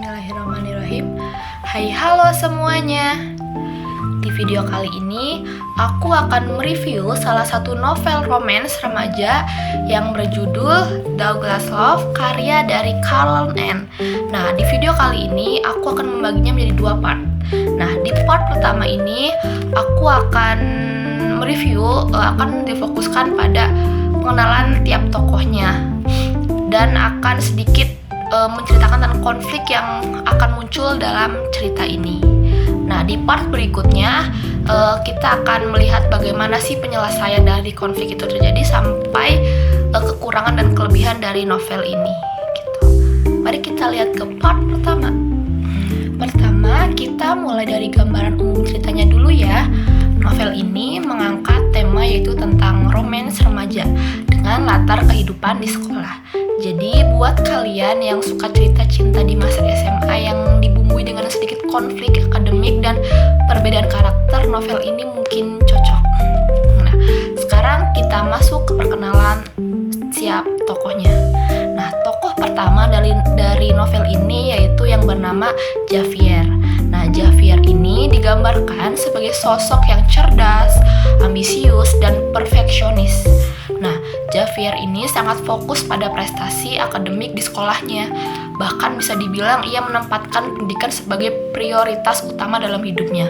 Bismillahirrahmanirrahim. Hai halo semuanya. Di video kali ini aku akan mereview salah satu novel romance remaja yang berjudul Douglas Love karya dari Carl N. Nah, di video kali ini aku akan membaginya menjadi dua part. Nah, di part pertama ini aku akan mereview, akan difokuskan pada pengenalan tiap tokohnya dan akan sedikit menceritakan tentang konflik yang akan muncul dalam cerita ini. Nah, di part berikutnya kita akan melihat bagaimana sih penyelesaian dari konflik itu terjadi sampai kekurangan dan kelebihan dari novel ini. Gitu. Mari kita lihat ke part pertama. Pertama, kita mulai dari gambaran umum ceritanya dulu ya. Novel ini mengangkat tema yaitu tentang romance remaja dengan latar kehidupan di sekolah. Jadi buat kalian yang suka cerita cinta di masa SMA yang dibumbui dengan sedikit konflik akademik dan perbedaan karakter, novel ini mungkin cocok. Nah, sekarang kita masuk ke perkenalan siap tokohnya. Nah, tokoh pertama dari novel ini yaitu yang bernama Javier. Nah, Javier ini digambarkan sebagai sosok yang cerdas, ambisius, dan perfeksionis. Nah, Javier ini sangat fokus pada prestasi akademik di sekolahnya. Bahkan bisa dibilang ia menempatkan pendidikan sebagai prioritas utama dalam hidupnya.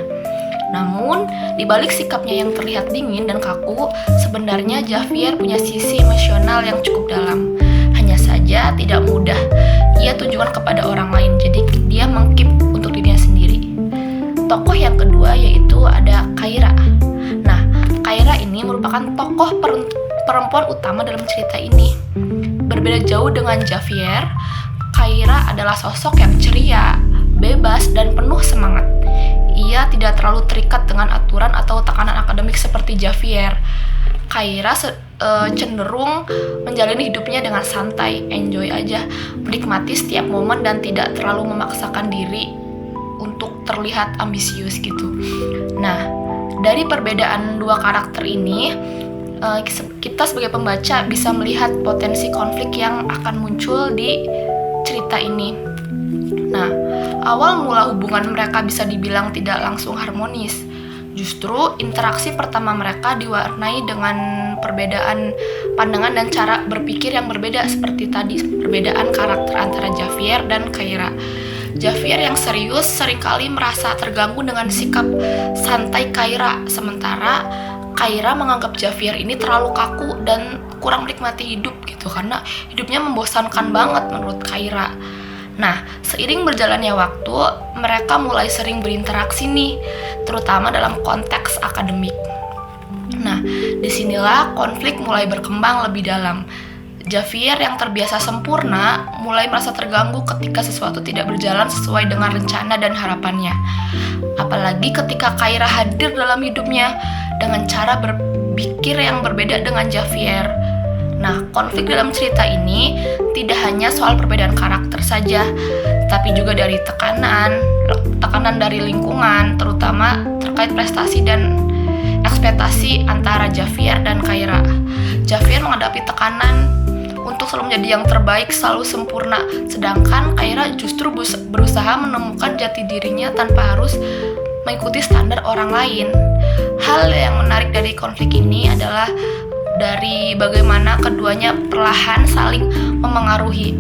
Namun, di balik sikapnya yang terlihat dingin dan kaku, sebenarnya Javier punya sisi emosional yang cukup dalam. Hanya saja tidak mudah. Ia tujuan kepada orang lain, jadi dia mengkeep untuk dirinya sendiri. Tokoh yang kedua yaitu ada Kaira. Nah, Kaira ini merupakan tokoh perempuan utama dalam cerita ini. Berbeda jauh dengan Javier, Kaira adalah sosok yang ceria, bebas, dan penuh semangat. Ia tidak terlalu terikat dengan aturan atau tekanan akademik seperti Javier. Kaira cenderung menjalani hidupnya dengan santai, enjoy aja, menikmati setiap momen dan tidak terlalu memaksakan diri untuk terlihat ambisius gitu. Nah, dari perbedaan dua karakter ini, kita sebagai pembaca bisa melihat potensi konflik yang akan muncul di cerita ini. Nah, awal mula hubungan mereka bisa dibilang tidak langsung harmonis. Justru interaksi pertama mereka diwarnai dengan perbedaan pandangan dan cara berpikir yang berbeda seperti tadi, perbedaan karakter antara Javier dan Kaira. Javier yang serius seringkali merasa terganggu dengan sikap santai Kaira, sementara Kaira menganggap Javier ini terlalu kaku dan kurang menikmati hidup gitu, karena hidupnya membosankan banget menurut Kaira. Nah, seiring berjalannya waktu, mereka mulai sering berinteraksi nih, terutama dalam konteks akademik. Nah, disinilah konflik mulai berkembang lebih dalam. Javier yang terbiasa sempurna mulai merasa terganggu ketika sesuatu tidak berjalan sesuai dengan rencana dan harapannya. Apalagi ketika Kaira hadir dalam hidupnya dengan cara berpikir yang berbeda dengan Javier. Nah, konflik dalam cerita ini tidak hanya soal perbedaan karakter saja, tapi juga dari tekanan dari lingkungan, terutama terkait prestasi dan ekspektasi antara Javier dan Kaira. Javier menghadapi tekanan untuk selalu menjadi yang terbaik, selalu sempurna, sedangkan Kaira justru berusaha menemukan jati dirinya tanpa harus mengikuti standar orang lain. Hal yang menarik dari konflik ini adalah dari bagaimana keduanya perlahan saling memengaruhi.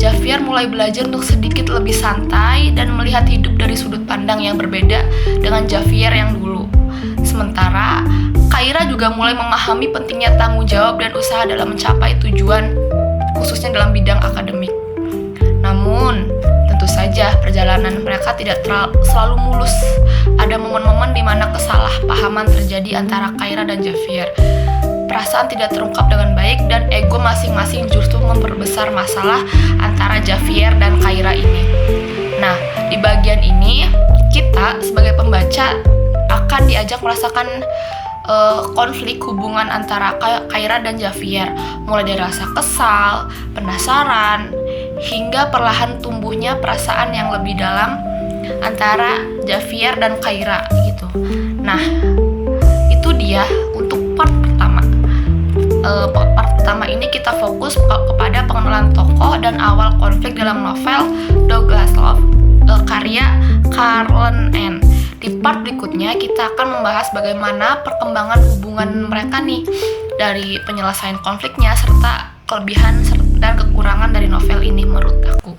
Javier mulai belajar untuk sedikit lebih santai dan melihat hidup dari sudut pandang yang berbeda dengan Javier yang dulu. Sementara Kaira juga mulai memahami pentingnya tanggung jawab dan usaha dalam mencapai tujuan, khususnya dalam bidang akademik. Namun, tentu saja perjalanan mereka tidak selalu mulus. Ada momen-momen di mana kesalahpahaman terjadi antara Kaira dan Javier. Perasaan tidak terungkap dengan baik dan ego masing-masing justru memperbesar masalah antara Javier dan Kaira ini. Nah, di bagian ini kita sebagai pembaca akan diajak merasakan konflik hubungan antara Kaira dan Javier, mulai dari rasa kesal, penasaran, hingga perlahan tumbuhnya perasaan yang lebih dalam antara Javier dan Kaira gitu. Nah, itu dia untuk part pertama. part pertama ini kita fokus kepada pengenalan tokoh dan awal konflik dalam novel Douglas Love karya Carlton N. Di part berikutnya kita akan membahas bagaimana perkembangan hubungan mereka nih, dari penyelesaian konfliknya serta kelebihan dan kekurangan dari novel ini menurut aku.